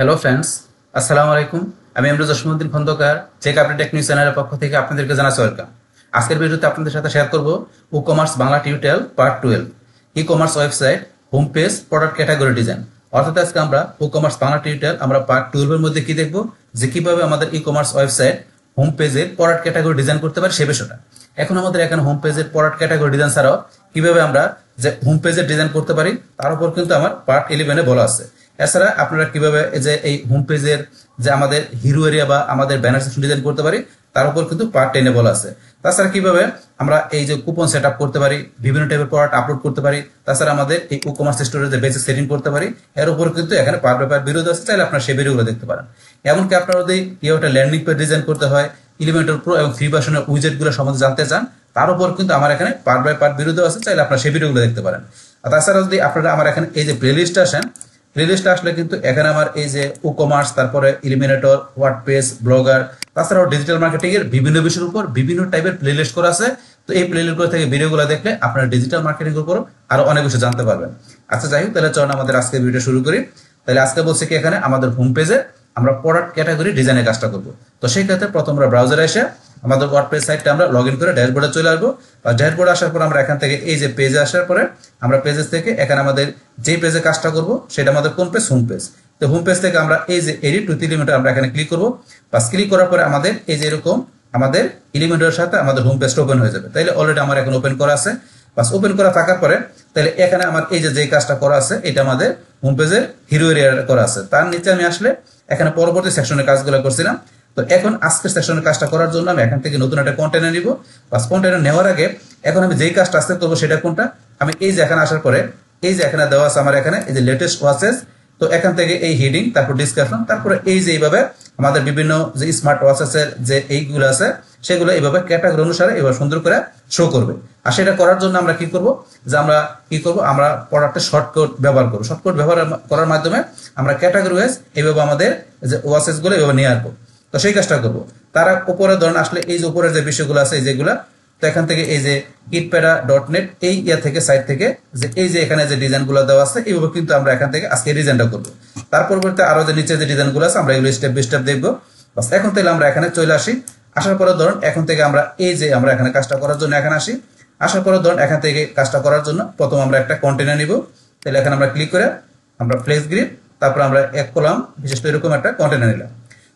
Hello friends, আসসালামু আলাইকুম। আমি Emruz Jasimuddin Khandakar, check update tech news চ্যানেলের পক্ষ থেকে আপনাদেরকে জানাচ্ছি ওয়েলকাম। আজকের ভিডিওতে আপনাদের সাথে শেয়ার করব e commerce Bangla tutorial part 12, e commerce website, home page, product category design. অর্থাৎ আজকে আমরা ই কমার্স বাংলা টিউটোরিয়াল আমরা পার্ট 12 এর মধ্যে কি দেখব, যে কিভাবে আমাদের ই কমার্স ওয়েবসাইট হোম পেজের প্রোডাক্ট ক্যাটাগরি ডিজাইন করতে পারি সে বিষয়টা। এখন আমাদের এখানে হোম পেজের প্রোডাক্ট ক্যাটাগরি ডিজাইন ছাড়াও কিভাবে আমরা যে হোম পেজের ডিজাইন করতে পারি তার উপর কিন্তু আমার পার্ট 11 বলা আছে। এছাড়া আপনারা কিভাবে যে এই হোম পেজের যে আমাদের হিরো এরিয়া বা আমাদের ব্যানার সেকশন ডিজাইন করতে পারি তার উপর কিন্তু পার্ট 10 বলা আছে। তাছাড়া কিভাবে আমরা এই যে কুপন সেট আপ করতে পারি, বিভিন্ন টাইপের প্রোডাক্ট আপলোড করতে পারি, তাছাড়া আমাদের এই ই কমার্স স্টোরের যে বেসিক সেটিং করতে পারি এর উপর কিন্তু এখানে পার্ট বাই পার্ট ভিডিও আছে, চাইলে আপনারা সেই ভিডিওগুলো দেখতে পারেন। এমনকি আপনারা যদি একটা ল্যান্ডিং পেজ ডিজাইন করতে হয়, এলিমেন্টর প্রো এবং ফ্রি ভার্সনের উইজেটগুলো সম্বন্ধে জানতে চান, তার উপর কিন্তু আমার এখানে পার্ট বাই পার্ট ভিডিও আছে, চাইলে আপনারা সেই ভিডিওগুলো দেখতে পারেন। আর তাছাড়া যদি আপনারা আমার এখানে এই যে প্লেলিস্ট আসেন, প্লেলিস্টে আসলে কিন্তু এখানে আমার এই যে ই কমার্স, তারপরে ইলিমিনেটর, ওয়ার্ডপ্রেস, ব্লগার, তাছাড়াও ডিজিটাল মার্কেটিং এর বিভিন্ন বিষয়ের উপর বিভিন্ন টাইপের প্লেলিস্ট করা আছে। তো এই প্লেলিস্টগুলো থেকে ভিডিওগুলো দেখলে আপনারা ডিজিটাল মার্কেটিং এর উপর আরো অনেক কিছু জানতে পারবেন। আচ্ছা যাই হোক, তাহলে চলুন আমাদের আজকে ভিডিও শুরু করি। তাহলে আজকে বলছি কি, এখানে আমাদের হোম পেজে আমরা প্রোডাক্ট ক্যাটাগরি ডিজাইনের কাজটা করব। তো সেই ক্ষেত্রে প্রথম আমরা ব্রাউজারে এসে আমাদের ওয়ার্ডপ্রেস সাইটটা আমরা লগ ইন করে ড্যাশবোর্ডে চলে আসবো। আর ড্যাশবোর্ডে আসার পর আমরা এখান থেকে এই যে পেজে আসার পরে আমরা পেজেস থেকে এখানে আমাদের যে পেজে কাজটা করব সেটা আমাদের কোন পেজ, হোম পেজ। তো হোম পেজ থেকে আমরা এই যে এডিট উইথ এলিমেন্টর আমরা এখানে ক্লিক করব। বাস ক্লিক করার পরে আমাদের এই যে এরকম আমাদের এলিমেন্টরের সাথে আমাদের হোম পেজটা ওপেন হয়ে যাবে। তাইলে অলরেডি আমার এখন ওপেন করা আছে। বাস ওপেন করা থাকার পরে তাহলে এখানে আমার এই যে কাজটা করা আছে এটা আমাদের হোম পেজের হিরো এরিয়া করা আছে। তার নিচে আমি আসলে এখানে পরবর্তী সেকশনের কাজগুলো করছিলাম। তো এখন আজকের সেকশনের কাজটা করার জন্য আমি এখান থেকে নতুন একটা কন্টেনার নিব। বাস কন্টেনার নেওয়ার আগে এখন আমি যেই কাজটা আজকে করবো সেটা কোনটা, আমি এই যে এখানে আসার পরে এই যে এখানে দেওয়া আছে আমার এখানে এই যে লেটেস্ট ওয়াচেস। তো এখান থেকে এই হেডিং, তারপর ডিসক্রিপশন, তারপরে এই যে এইভাবে আমাদের বিভিন্ন যে স্মার্ট ওয়াচেসের যে এইগুলো আছে সেগুলো এইভাবে ক্যাটাগরি অনুসারে এবার সুন্দর করে শো করবে। আর সেটা করার জন্য আমরা কি করব, যে আমরা কি করব, আমরা প্রোডাক্টের শর্টকাট ব্যবহার করব। শর্টকাট ব্যবহার করার মাধ্যমে আমরা ক্যাটাগরি ওয়াইজ এইভাবে আমাদের যে ওয়াচেস গুলো এইভাবে নিয়ে আসবো। তো সেই কাজটা করবো। তারা উপরে ধরেন আসলে এই যে উপরের যে বিষয়গুলো আছে এই যেগুলা, তো এখান থেকে এই যে kitpeda.net এই থেকে সাইট থেকে যে এই যে এখানে যে ডিজাইনগুলো দেওয়া আছে এইভাবে কিন্তু আমরা এখান থেকে আজকে ডিজাইনটা করবো। তার পরবর্তীতে আরো যে নিচে যে ডিজাইনগুলো আছে আমরা এগুলো স্টেপ বাই স্টেপ দেখবো। বাস এখন তাহলে আমরা এখানে চলে আসি। আসার পরে ধরুন এখন থেকে আমরা এই যে আমরা এখানে কাজটা করার জন্য এখানে আসি। আসার পরে ধরুন এখান থেকে কাজটা করার জন্য প্রথম আমরা একটা কন্টেনার নিব। তাহলে এখানে আমরা ক্লিক করে আমরা ফ্লেক্স গ্রিড, তারপর আমরা এক কলাম বিশেষ করে এরকম একটা কন্টেনার নিলাম।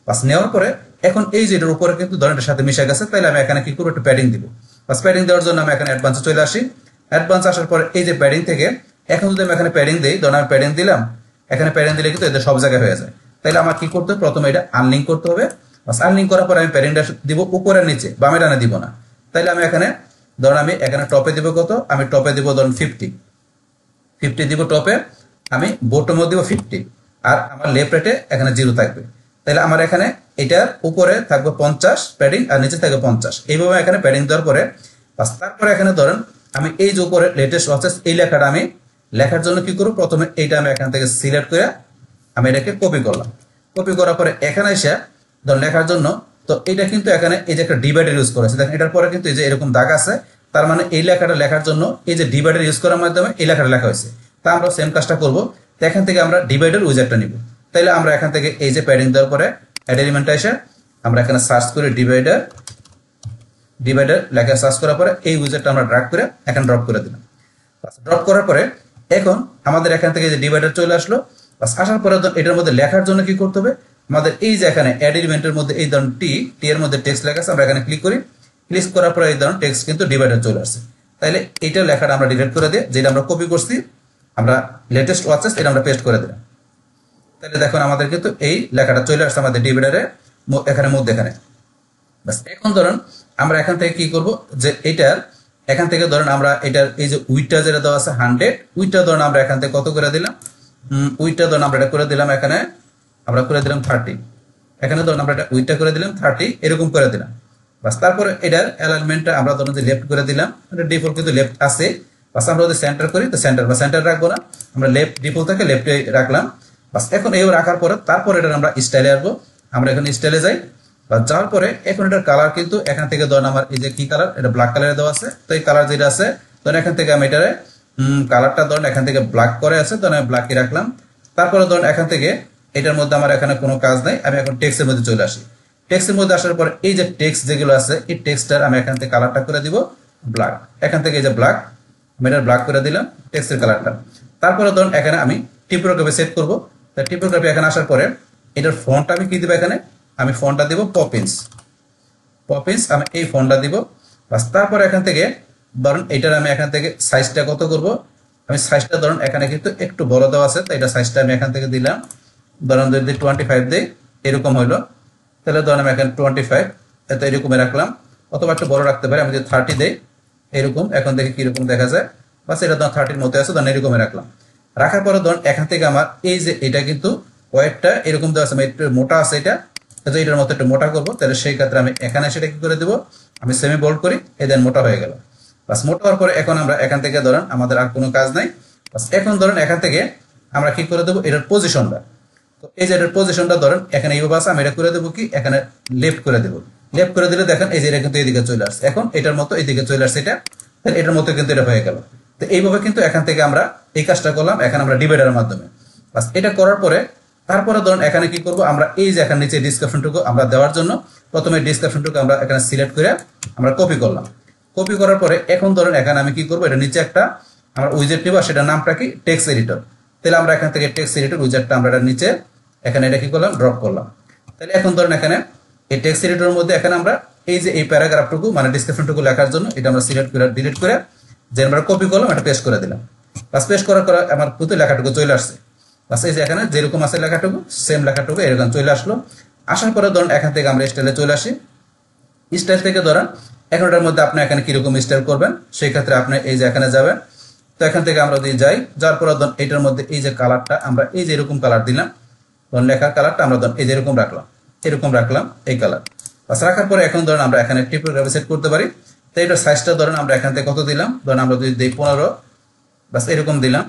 বাস নেওয়ার পরে এখন এই যেটার উপরে কিন্তু ধরনের সাথে মিশে গেছে, তাহলে আমি এখানে কি করবো, একটু প্যাডিং দিব। বাস প্যাডিং দেওয়ার জন্য আমি এখানে অ্যাডভান্সে চলে আসি। অ্যাডভান্স আসার পরে এই যে প্যাডিং থেকে এখন যদি আমি এখানে প্যাডিং দিই, ধরুন আমি প্যাডিং দিলাম, এখানে প্যাডিং দিলে কিন্তু এদের সব জায়গায় হয়ে যায়। তাহলে আমার কি করতে হবে, প্রথমে এটা আনলিঙ্ক করতে হবে। বাস আনলিঙ্ক করার পরে আমি প্যাডিংটা দিব উপরে নিচে, বামে ডানে দিব না। তাইলে আমি এখানে ধরুন আমি এখানে টপে দিব কত, আমি টপে দিব ধরুন 50 দিব টপে, আমি বটমে দিব 50, আর আমার লেফট রাইটে এখানে 0 থাকবে। তাহলে আমার এখানে এটার উপরে থাকবে 50 প্যাডিং আর নিচে থাকবে 50। এইভাবে এখানে প্যাডিং দেওয়ার পরে তারপরে এখানে ধরেন আমি এই যে উপরে লেটেস্ট ওয়াচেস এই লেখাটা আমি লেখার জন্য কি করব, প্রথমে এইটা আমি এখান থেকে সিলেক্ট করে আমি এটাকে কপি করলাম। কপি করার পরে এখানে এসে ধরুন লেখার জন্য, তো এটা কিন্তু এখানে এই যে একটা ডিভাইডার ইউজ করেছে, দেখেন এটার পরে কিন্তু এই যে এরকম দাগ আছে, তার মানে এই লেখাটা লেখার জন্য এই যে ডিভাইডার ইউজ করার মাধ্যমে এই লেখাটা লেখা হয়েছে। তা আমরা সেম কাজটা করবো। তো এখান থেকে আমরা ডিভাইডার উইজারটা নিব। তাইলে আমরা এখান থেকে এই যে প্যাডিং দেওয়ার পরে অ্যাড এলিমেন্টে এসে আমরা এখানে সার্চ করে ডিভাইডার লেখা সার্চ করার পরে এই উইজারটা আমরা ড্র্যাগ করে এখানে ড্রপ করে দিলাম। ড্রপ করার পরে এখন আমাদের এখান থেকে যে ডিভাইডার চলে আসলো। আসার পরে এটার মধ্যে লেখার জন্য কি করতে হবে, আমাদের এই যে এখানে অ্যাড এলিমেন্টের মধ্যে এই ধরুন টি এর মধ্যে টেক্সট লেখা আছে, আমরা এখানে ক্লিক করি। ক্লিক করার পরে এই ধরুন টেক্সট কিন্তু ডিভাইডার চলে আসছে। তাইলে এইটা লেখাটা আমরা ডিলিট করে দিই, যেটা আমরা কপি করছি আমরা লেটেস্ট ওয়াচেস এটা আমরা পেস্ট করে দিলাম। তাহলে দেখুন আমাদের কিন্তু এই লেখাটা চলে আসছে আমাদের ডিভাইডারে এখানে মধ্যে এখানে। বাস এখন ধরুন আমরা এখান থেকে কি করব, যে এটার এখান থেকে ধরুন আমরা এটার এই যে উইটটা যেটা দেওয়া আছে 100, উইটটা ধরুন আমরা এখান থেকে কত করে দিলাম, উইটটা ধরুন আমরা এটা করে দিলাম এখানে আমরা করে দিলাম 30। এখানে ধরুন আমরা এটা উইটটা করে দিলাম 30, এরকম করে দিলাম। বাস তারপরে এটার অ্যালাইনমেন্টটা আমরা ধরুন যে লেফট করে দিলাম, এটা ডিফল্ট কিন্তু লেফট আছে। বাস আমরা যদি সেন্টার করি তো সেন্টার রাখবো না, আমরা লেফট ডিফল্ট থেকে লেফটে রাখলাম। বাস এখন এই রাখার পরে তারপরে এটা আমরা স্টাইলে আসবো। আমরা এখানে স্টাইলে যাই, বা যাওয়ার পরে এখন এটার কালার কিন্তু এখান থেকে ধরুন আমার এই যে কি কালার, এটা ব্ল্যাক কালারে দেওয়া আছে। তো এই কালার যেটা আছে ধরুন এখান থেকে আমি এটারে কালারটা ধরুন এখান থেকে ব্ল্যাক করে আছে, ধরুন আমি ব্ল্যাকই রাখলাম। তারপরে ধরুন এখান থেকে এটার মধ্যে আমার এখানে কোনো কাজ নাই, আমি এখন টেক্সটের মধ্যে চলে আসি। টেক্সটের মধ্যে আসার পর এই যে টেক্সট যেগুলো আছে এই টেক্সটার আমি এখান থেকে কালারটা করে দিব ব্ল্যাক। এখান থেকে এই যে ব্ল্যাক, আমি এটা ব্ল্যাক করে দিলাম টেক্সটের কালারটা। তারপরে ধরুন এখানে আমি টিপোগ্রাফি সেট করব। তাই টিপোগ্রাফি এখানে আসার পরে এটার ফন্ট আমি কি দিব, এখানে আমি ফন্টটা দিব পপিন্স। আমি এই ফন্টটা দিব। বাস তারপর এখান থেকে ধরুন এটার আমি এখান থেকে সাইজটা কত করব, আমি সাইজটা ধরুন এখানে কিন্তু একটু বড় দেওয়া আছে, তাই এটা সাইজটা আমি এখান থেকে দিলাম। ধরুন যদি 25 দেই এরকম হইলো, তাহলে ধরুন আমি এখানে 25 এত এরকমই রাখলাম, অথবা একটু বড় রাখতে পারি। আমি যদি 30 দেই এরকম, এখন দেখি কিরকম দেখা যায়। বাস এটা ধরুন 30-র মধ্যে আছে, ধরুন এরকমই রাখলাম। রাখার পরে ধরুন এখান থেকে আমার এই যে এটা কিন্তু ওয়েটটা এরকম দেওয়া আছে, একটু মোটা আছে এটা, তো এটার মতো একটু মোটা করবো। তাহলে সেই ক্ষেত্রে আমি এখানে সেটা কি করে দেবো, আমি সেমি বোল্ড করি, এই দেন মোটা হয়ে গেল। বাস মোটা হওয়ার পরে এখন আমরা এখান থেকে ধরুন আমাদের আর কোনো কাজ নাই। বাস এখন ধরুন এখান থেকে আমরা কি করে দেবো, এটার পজিশনটা। তো এই যে এটার পজিশনটা ধরুন এখানে এইভাবে আছে, আমি এটা করে দেবো কি এখানে লেফট করে দেবো। লেফট করে দিলে দেখেন এই যে এটা কিন্তু এইদিকে চলে আসছে, এখন এটার মতো এইদিকে চলে আসছে এটা, তাহলে এটার মতো কিন্তু এটা হয়ে গেল। তো এইভাবে কিন্তু এখান থেকে আমরা এই কাজটা করলাম, এখন আমরা ডিভাইডারের মাধ্যমে। বাস এটা করার পরে তারপরে ধরুন এখানে কি করব, আমরা এই যে এখানে নিচে ডিসক্রিপশনটুকু আমরা দেওয়ার জন্য প্রথমে ডিসক্রিপশনটুকু আমরা এখানে সিলেক্ট করে আমরা কপি করলাম। কপি করার পরে এখন ধরুন এখানে আমি কি করব, এটা নিচে একটা আমরা উইজেট নিব, সেটার নামটা কি টেক্সট এডিটর। তাহলে আমরা এখান থেকে টেক্সট এডিটর উইজেটটা আমরা এটা নিচে এখানে এটা কি করলাম, ড্রপ করলাম। তাহলে এখন ধরুন এখানে এই টেক্সট এডিটরের মধ্যে এখানে আমরা এই যে এই প্যারাগ্রাফটুকু মানে ডিসক্রিপশনটুকু লেখার জন্য এটা আমরা সিলেক্ট করে ডিলিট করে যে আমরা কপি করলাম এটা পেস্ট করে দিলাম। বাস পেস্ট করার পর আমার পুরো লেখাটুকু চলে আসছে। বাস এই যে এখানে যেরকম আছে লেখাটুকু সেম লেখাটুকু এরকম চলে আসলো। আসার পরে ধরুন এখান থেকে আমরা স্টাইলে চলে আসি। স্টাইল থেকে ধরেন এখনটার মধ্যে আপনি এখানে কিরকম স্টাইল করবেন সেই ক্ষেত্রে আপনি এই যে এখানে যাবেন। তো এখান থেকে আমরা যদি যাই, যার পরে ধরুন এটার মধ্যে এই যে কালারটা আমরা এই যে এরকম কালার দিলাম, ধরুন লেখার কালারটা আমরা ধরুন এই যে এরকম রাখলাম এই কালার। বাস রাখার পরে এখন ধরুন আমরা এখানে টিপোগ্রাফি সেট করতে পারি। তো এটার সাইজটা ধরুন আমরা এখান থেকে কত দিলাম, ধরুন আমরা যদি দিই 15, বাস এরকম দিলাম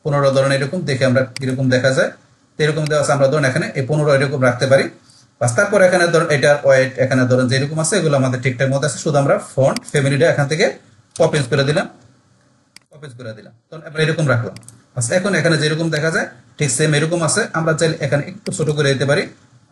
15 ধরুন এরকম দেখে আমরা কিরকম দেখা যায়। তো এরকম দেওয়া আছে, আমরা ধরুন এখানে এই 15 এরকম রাখতে পারি। বাস তারপর এখানে ধরুন এটার ওয়েট এখানে ধরুন যেরকম আছে এগুলো আমাদের ঠিকঠাক মতো আছে, শুধু আমরা ফন্ট ফ্যামিলিটা এখান থেকে কপিজ করে দিলাম। তখন আমরা এরকম রাখলাম। বাস এখন এখানে যেরকম দেখা যায় ঠিক সেম এরকম আছে। আমরা চাইলে এখানে একটু ছোট করে দিতে পারি,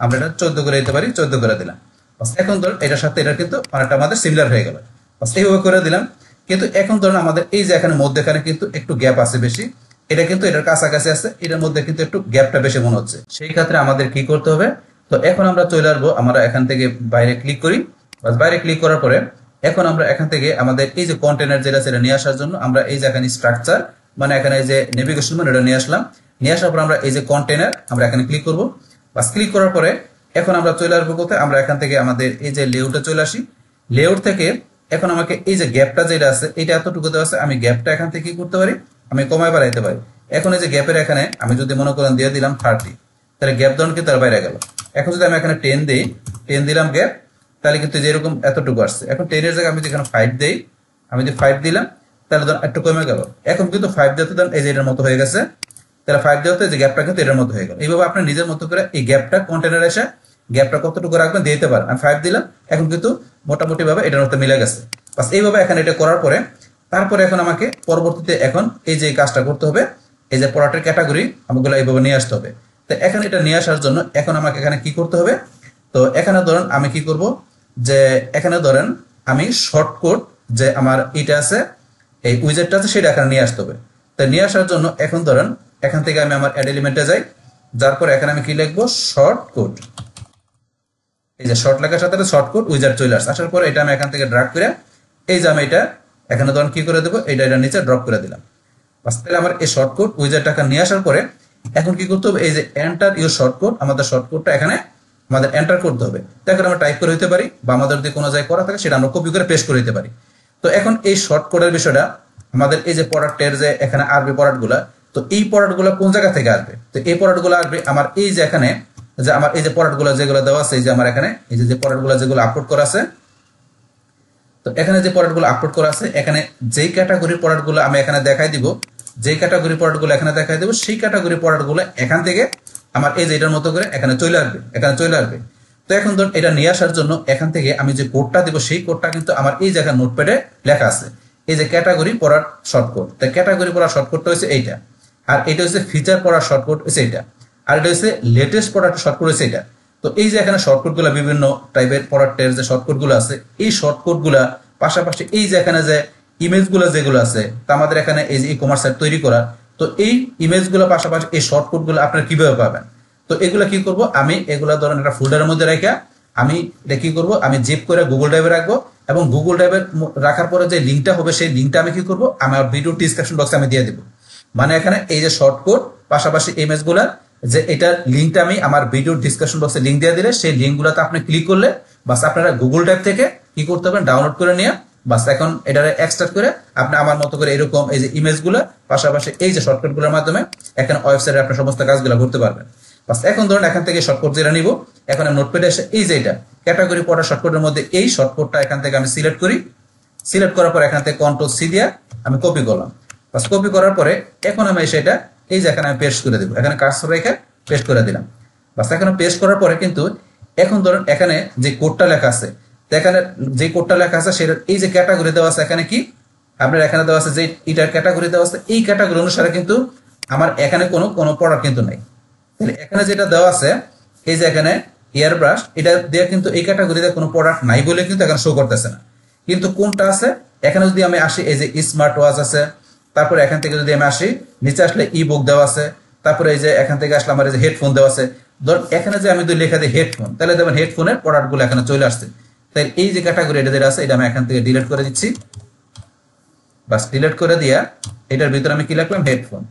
আমরা এটা 14 করে দিতে পারি, 14 করে দিলাম। বাস এখন ধরুন এটার সাথে এটা কিন্তু অনেকটা আমাদের সিমিলার হয়ে গেল। বাস এইভাবে করে দিলাম। কিন্তু এখন ধরুন আমাদের এই যে এখানে মধ্যখানে কিন্তু একটু গ্যাপ আছে বেশি, এটা কিন্তু এটার কাছাকাছি আছে, এটার মধ্যে কিন্তু একটু গ্যাপটা বেশি মনে হচ্ছে। সেই ক্ষেত্রে আমাদের কি করতে হবে, তো এখন আমরা চলে আসবো, আমরা এখান থেকে বাইরে ক্লিক করি। বাস বাইরে ক্লিক করার পরে এখন আমরা এখান থেকে আমাদের এই যে কন্টেনার যেটা সেটা নিয়ে আসার জন্য আমরা এই যে এখানে স্ট্রাকচার মানে এখানে যে নেভিগেশন মানে এটা নিয়ে আসলাম। নিয়ে আসার পর আমরা এই যে কন্টেনার আমরা এখানে ক্লিক করব। বাস ক্লিক করার পরে এখন আমরা চলে আসবো কোথায়, আমরা এখান থেকে আমাদের এই যে লেআউটে চলে আসি। লেআউট থেকে এখন আমাকে এই যে গ্যাপটা যেটা আছে এটা এতটুকু দেওয়া আছে, আমি গ্যাপটা এখান থেকে কি করতে পারি, আমি কমায় বাড়াইতে পারি। এখন এই যে গ্যাপের এখানে আমি যদি মনে করেন দিয়ে দিলাম 30, তাহলে গ্যাপ ধরুন কি তার বাইরে গেল। এখন যদি আমি এখানে 10 দিই, 10 দিলাম গ্যাপ, তাহলে কিন্তু যেরকম এতটুকু আসছে। এখন 10 এর জায়গায় আমি যদি এখানে 5 দেই, আমি যদি 5 দিলাম তাহলে ধরুন একটু কমে গেল। এখন কিন্তু 5 দিতে ধরুন এই যে এটার মতো হয়ে গেছে, তাহলে 5 দেওয়াতে যে গ্যাপটা কিন্তু এটার মতো হয়ে গেল। এইভাবে আপনি নিজের মতো করে এই গ্যাপটা কন্টেনার এসে গ্যাপটা কতটুকু রাখবেন দিতে পারেন। আমি 5 দিলাম, এখন কিন্তু মোটামুটি ভাবে এটার মতো মিলে গেছে। বাস এইভাবে এখানে এটা করার পরে তারপরে এখন আমাকে পরবর্তীতে এখন এই যে কাজটা করতে হবে, এই যে প্রোডাক্টের ক্যাটাগরি আমাগুলো এইভাবে নিয়ে আসতে হবে। তো এখানে এটা নিয়ে আসার জন্য এখন আমাকে এখানে কি করতে হবে, তো এখানে ধরেন আমি কি করব, যে এখানে ধরেন আমি শর্টকাট যে আমার এটা আছে এই উইজেটটা আছে সেটা এখানে নিয়ে আসতে হবে। তো নিয়ে আসার জন্য এখন ধরেন এখান থেকে আমি আমার অ্যাড এলিমেন্টে যাই, যার পর এখানে আমি কি লিখবো শর্টকাট। এই যে শর্ট লেখার সাথে শর্টকাট উইজার্ড চলে আসছে। আসার পরে এটা আমি এখান থেকে ড্র্যাগ করে এই যে আমি এটা এখানে ধরুন কি করে দেবো, এটা নিচে ড্রপ করে দিলাম। বাস তাহলে আমার এই শর্টকাট উইজার্ডটা নিয়ে আসার পরে এখন কি করতে হবে, এই যে এন্টার ইউর শর্টকাট, আমাদের শর্টকাটটা এখানে আমাদের এন্টার করতে হবে। তো এখন আমরা টাইপ করে দিতে পারি বা আমাদের যদি কোনো জায়গায় করা থাকে সেটা আমরা কপি করে পেস্ট করে দিতে পারি। তো এখন এই শর্টকাটের বিষয়টা আমাদের এই যে প্রোডাক্টের যে এখানে আসবে প্রোডাক্টগুলো, তো এই প্রোডাক্টগুলো কোন জায়গা থেকে আসবে, তো এই প্রোডাক্টগুলো আসবে আমার এই যে এখানে যে আমার এই যে প্রোডাক্টগুলো যেগুলো দেওয়া আছে, এই যে আমার এখানে এই যে প্রোডাক্টগুলো যেগুলো আপলোড করা আছে, তো এখানে যে প্রোডাক্টগুলো আপলোড করা আছে এখানে যেই ক্যাটাগরির প্রোডাক্টগুলো আমি এখানে দেখাই দিব, যেই ক্যাটাগরি প্রোডাক্টগুলো এখানে দেখাই দেব, সেই ক্যাটাগরি প্রোডাক্টগুলো এখান থেকে আমার এই যে এটার মতো করে এখানে চলে আসবে। তো এখন ধরুন এটা নিয়ে আসার জন্য এখান থেকে আমি যে কোডটা দিব সেই কোডটা কিন্তু আমার এই জায়গায় নোটপ্যাডে লেখা আছে, এই যে ক্যাটাগরি পড়ার শর্টকাট। তো ক্যাটাগরি পড়ার শর্টকাটটা হচ্ছে এইটা, আর এটা হচ্ছে ফিচার পড়ার শর্টকাট হচ্ছে এইটা। আর এটা হচ্ছে লেটেস্ট প্রোডাক্ট শর্টকাট হচ্ছে এটা। তো এই যে এখানে শর্টকাটগুলো বিভিন্ন টাইপের প্রোডাক্টের যে শর্টকাটগুলো আছে, এই শর্টকাটগুলা পাশাপাশি এই যে এখানে যে ইমেজগুলো যেগুলো আছে, তা আমাদের এখানে এই যে ই কমার্স সাইট তৈরি করা, তো এই ইমেজগুলো পাশাপাশি এই শর্টকাটগুলো আপনারা কিভাবে পাবেন? তো এগুলা কি করব, আমি এগুলা ধরেন একটা ফোল্ডারের মধ্যে রেখে আমি এটা কি করব, আমি জিপ করে গুগল ড্রাইভে রাখবো, এবং গুগল ড্রাইভে রাখার পরে যে লিঙ্কটা হবে সেই লিঙ্কটা আমি কি করব, আমার ভিডিও ডিসক্রিপশন বক্সে আমি দিয়ে দিব। মানে এখানে এই যে শর্টকাট পাশাপাশি ইমেজগুলা যে এটার লিঙ্কটা আমি আমার ভিডিও ডিসক্রিপশন বক্সে লিঙ্ক দিয়ে দিলে সেই লিঙ্কগুলোতে আপনি ক্লিক করলে বাস আপনারা গুগল ড্রাইভ থেকে কি করতে পারবেন, ডাউনলোড করে নিয়ে বাস এখন এটারে এক্সট্রাক্ট করে আপনি আমার মতো করে এরকম এই যে ইমেজগুলো পাশাপাশি এই যে শর্টকাটগুলোর মাধ্যমে এখানে ওয়েবসাইটে আপনি সমস্ত কাজগুলো করতে পারবেন। বাস এখন ধরুন এখান থেকে শর্টকাট যেটা নিব, এখন আমি নোটপ্যাডে এসে এই যে এটা ক্যাটাগরি পড়া শর্টকাটের মধ্যে এই শর্টকাটটা এখান থেকে আমি সিলেক্ট করি। সিলেক্ট করার পর এখান থেকে কন্ট্রোল সি দিয়ে আমি কপি করলাম। বাস কপি করার পরে এখন আমি সেটা এই যে এখানে আমি পেস্ট করে দেবো, এখানে কার্সর রেখে পেস্ট করে দিলাম। বাস এখানে পেস্ট করার পরে কিন্তু এখন ধরুন এখানে যে কোডটা লেখা আছে, এখানে যে কোডটা লেখা আছে সেটা এই যে ক্যাটাগরি দেওয়া আছে, এখানে কি আপনার এখানে দেওয়া আছে যে এটার ক্যাটাগরি দেওয়া আছে, এই ক্যাটাগরি অনুসারে কিন্তু আমার এখানে কোনো প্রোডাক্ট কিন্তু নাই। তাহলে এখানে যেটা দেওয়া আছে এই যে এখানে এয়ার ব্রাশ, এটা দিয়ে কিন্তু এই ক্যাটাগরিতে কোনো প্রোডাক্ট নাই বলে কিন্তু এখানে শো করতেছে না। কিন্তু কোনটা আছে এখানে যদি আমি আসি, এই যে স্মার্ট ওয়াচ আছে, তারপরে এখান থেকে যদি আমি আসি নিচে আসলে ই বুক দেওয়া আছে, তারপরে এই যে এখান থেকে আসলে আমার এই যে হেডফোন দেওয়া আছে। ধরুন এখানে যে আমি যদি লেখা দিই হেডফোন, তাহলে দেখবেন হেডফোনের প্রোডাক্টগুলো এখানে চলে আসছে। তাই এই যে ক্যাটাগরি এটা যেটা আছে এটা আমি এখান থেকে ডিলিট করে দিচ্ছি। বাস ডিলিট করে দিয়া এটার ভিতরে আমি কি লিখলাম, হেডফোন।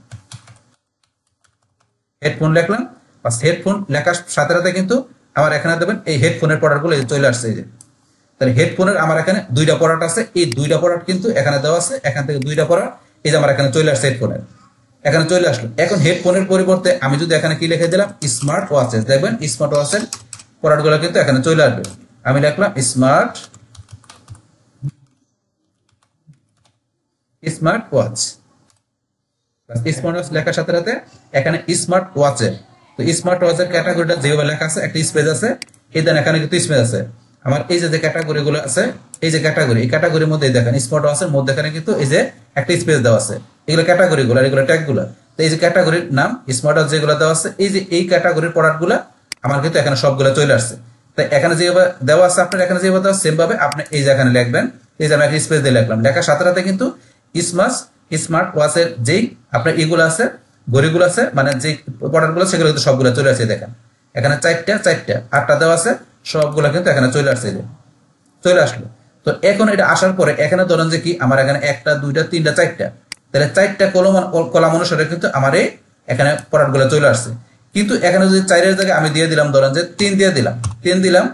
হেডফোন লিখলাম। বাস হেডফোন লেখার সাথে সাথে কিন্তু আমার এখানে দেখবেন এই হেডফোনের প্রোডাক্টগুলো চলে আসছে। এই যে তাহলে হেডফোনের আমার এখানে দুইটা প্রোডাক্ট আছে, এই দুইটা প্রোডাক্ট কিন্তু এখানে দেওয়া আছে, এখান থেকে দুইটা প্রোডাক্ট এই যে আমার এখানে চলে আসছে হেডফোনের, এখানে চলে আসলো। এখন হেডফোনের পরিবর্তে আমি যদি এখানে কি লিখে দিলাম স্মার্ট ওয়াচেস, দেখবেন স্মার্ট ওয়াচের প্রোডাক্টগুলো কিন্তু এখানে চলে আসবে। আমি লিখলাম স্মার্ট ওয়াচ। স্মার্ট ওয়াচ লেখার সাথে সাথে এখানে স্মার্ট ওয়াচের, তো স্মার্ট ওয়াচের ক্যাটাগরিটা যেভাবে লেখা আছে একটা স্পেস আছে, এই দেন এখানে কিন্তু স্পেস আছে। আমার এই যে ক্যাটাগরি গুলো আছে, এই যে ক্যাটাগরি, এই ক্যাটাগরির মধ্যে দেখেন স্মার্ট ওয়াচের মধ্যে এখানে কিন্তু এই যে একটা স্পেস দেওয়া আছে, এগুলো ক্যাটাগরি গুলো, এগুলো ট্যাগ গুলো। তো এই যে ক্যাটাগরির নাম স্মার্ট ওয়াচ যেগুলো দেওয়া আছে, এই যে এই ক্যাটাগরির প্রোডাক্ট গুলা আমার কিন্তু এখানে সবগুলো চলে আসছে। তাই এখানে যেভাবে দেওয়া আছে আপনার এখানে যেভাবে দেওয়া সেম ভাবে আপনি এই যে এখানে লিখবেন, এই যে আমি একটা স্পেস দিয়ে লিখলাম, লেখার সাথে সাথে কিন্তু স্মার্ট ওয়াচের যেই আপনার এগুলো আছে, ঘড়িগুলো আছে, মানে যে প্রোডাক্টগুলো সেগুলো কিন্তু সবগুলো চলে আসছে। দেখেন এখানে চারটা 8টা দেওয়া আছে, সবগুলো কিন্তু এখানে চলে আসছে, চলে আসলো। তো এখন এটা আসার পরে এখানে ধরেন যে কি আমার এখানে 1টা 2টা 3টা 4টা, তাহলে 4টা কলাম অনুসারে কিন্তু আমার এই এখানে প্রোডাক্টগুলো চলে আসছে। কিন্তু এখানে যদি 4-এর জায়গায় আমি দিয়ে দিলাম ধরেন যে 3 দিয়ে দিলাম, 3 দিলাম,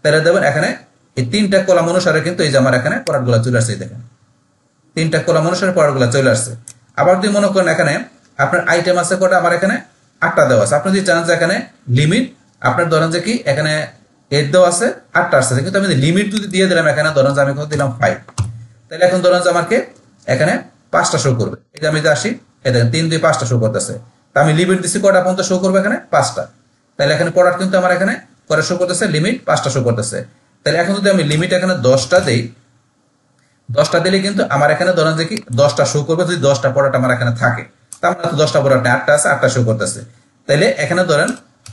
তাহলে দেখবেন এখানে এই 3টা কলাম অনুসারে কিন্তু এই যে আমার এখানে প্রোডাক্টগুলো চলে আসছে। দেখেন 3টা কলাম অনুসারে প্রোডাক্টগুলো চলে আসছে। আবার যদি মনে করেন এখানে আপনার আইটেম আছে কটা, আমার এখানে 8টা দেওয়া আছে। আপনি যদি চান যে এখানে লিমিট আপনার ধরেন যে কি এখানে 8 দেওয়া আছে, 8টা আসছে, কিন্তু আমি লিমিট যদি দিয়ে দিলাম এখানে ধরেন যে আমি দিলাম 5, তাহলে এখন ধরেন যে আমাকে এখানে 5টা শো করবে। এই যে আমি যদি আসি এই দেখেন 3 2 5টা শো করতেছে। তা আমি লিমিট দিচ্ছি কটা পর্যন্ত শো করবে, এখানে 5টা। তাহলে এখানে প্রোডাক্ট কিন্তু আমার এখানে করে শো করতেছে, লিমিট 5টা শো করতেছে। তাহলে এখন যদি আমি লিমিট এখানে 10টা দেই, 10টা দিলে কিন্তু আমার এখানে ধরেন যে কি 10টা শো করবে, যদি 10টা প্রোডাক্ট আমার এখানে থাকে। তার মানে তো 10টা প্রোডাক্ট 8টা আছে, 8টা শো করতেছে। তাহলে এখানে ধরেন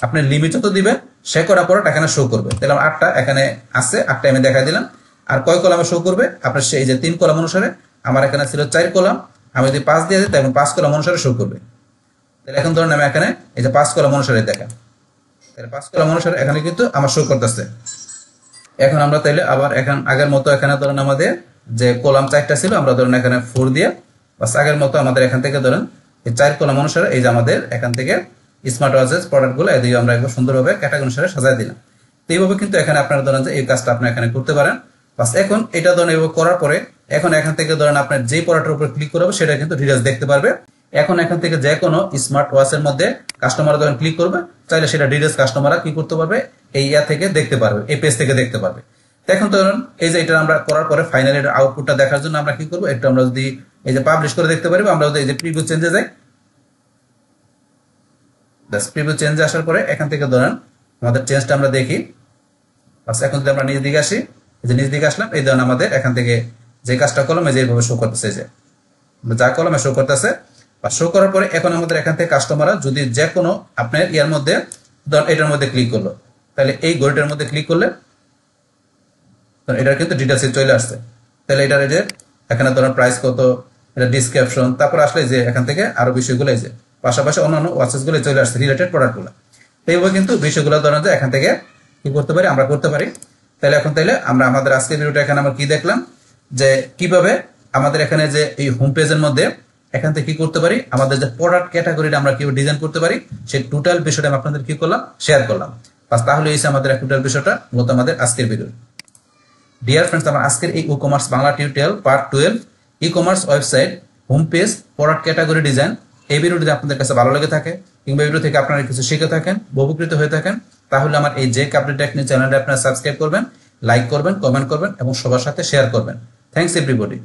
আপনি লিমিট যত দিবেন সে কটা প্রোডাক্ট এখানে শো করবে। তাহলে 8টা এখানে আছে, 8টা আমি দেখাই দিলাম। আর কয় কলামে শো করবে আপনার সেই যে 3 কলাম অনুসারে, আমার এখানে ছিল 4 কলাম, আমি যদি 5 দিয়ে দিই তখন 5 কলাম অনুসারে শো করবে। তাহলে এখন ধরেন আমি এখানে এই যে 5 কলাম অনুসারে দেখেন, তাহলে 5 কলাম অনুসারে এখানে কিন্তু আমার শো করতেছে। এখন আমরা তাইলে আবার এখন আগের মতো এখানে ধরেন আমাদের যে কলাম 4টা ছিল আমরা ধরেন এখানে 4 দিয়ে বাস আগের মতো আমাদের এখান থেকে ধরেন এই 4 কলাম অনুসারে এই যে আমাদের এখান থেকে স্মার্ট ওয়াচেস প্রোডাক্টগুলো এদিকে আমরা একবার সুন্দরভাবে ক্যাটাগরি অনুসারে সাজাই দিলাম। তো এইভাবে কিন্তু এখানে আপনারা ধরেন যে এই কাজটা আপনি এখানে করতে পারেন। বাস এখন এটা ধরেন এইভাবে করার পরে এখন এখান থেকে ধরেন আপনার যে প্রোডাক্টের উপর ক্লিক করবে সেটা কিন্তু ডিটেইলস দেখতে পারবে। এখন এখান থেকে যে কোনো স্মার্ট ওয়াচের মধ্যে কাস্টমার যখন ক্লিক করবে চাইলে সেটা ডিটেইলস কাস্টমাররা কি করতে পারবে, এই থেকে দেখতে পারবে, এই পেজ থেকে দেখতে পারবে। এখন ধরুন এই যে এটা আমরা করার পরে ফাইনালি এর আউটপুটটা দেখার জন্য আমরা কি করব, একটু আমরা যদি এই যে পাবলিশ করে দেখতে পারি, আমরা যদি এই যে প্রিভিউ চেঞ্জে যাই, বাস প্রিভিউ চেঞ্জে আসার পরে এখান থেকে ধরেন আমাদের চেঞ্জটা আমরা দেখি। বাস এখন যদি আমরা নিজ দিকে আসি, এই যে নিজ দিকে আসলাম, এই ধরেন আমাদের এখান থেকে যে কাজটা করলাম এই যে এইভাবে শো করতেছে, এই যে যা কলমে শো করতেছে। বা শো করার পরে এখন আমাদের এখান থেকে কাস্টমাররা যদি যে কোনো আপনার ইয়ার মধ্যে ধর এটার মধ্যে ক্লিক করলো, তাহলে এই ঘড়িটার মধ্যে ক্লিক করলে এটার কিন্তু ডিটেলসে চলে আসছে। তাহলে এটার এই যে এখানে ধরেন প্রাইস কত, এটা ডিসক্রিপশন, তারপর আসলে যে এখান থেকে আরো বিষয়গুলো এই যে পাশাপাশি অন্যান্য ওয়াচেসগুলো চলে আসছে, রিলেটেড প্রোডাক্টগুলো। এইভাবে কিন্তু বিষয়গুলো ধরেন যে এখান থেকে কি করতে পারি, আমরা করতে পারি। তাহলে এখন তাইলে আমরা আমাদের আজকের ভিডিওটা এখানে আমরা কি দেখলাম, যে কিভাবে আমাদের এখানে যে এই হোম পেজের মধ্যে এখান থেকে কি করতে পারি, আমাদের যে প্রোডাক্ট ক্যাটাগরিটা আমরা কিভাবে ডিজাইন করতে পারি, সেই টোটাল বিষয়টা আমি আপনাদের কি করলাম, শেয়ার করলাম। বাস তাহলে এই আমাদের টোটাল বিষয়টা মূলত আমাদের আজকের ভিডিও। ডিয়ার ফ্রেন্ডস, আমার আজকের এই e commerce Bangla tutorial part 12 e commerce website home page product category design, এই ভিডিওটি আপনাদের কাছে ভালো লেগে থাকে কিংবা ভিডিও থেকে আপনারা কিছু শিখে থাকেন, উপকৃত হয়ে থাকেন, তাহলে আমার এই যে আপডেট টেকনিক চ্যানেলটা আপনারা সাবস্ক্রাইব করবেন, লাইক করবেন, কমেন্ট করবেন এবং সবার সাথে শেয়ার করবেন। Thanks everybody.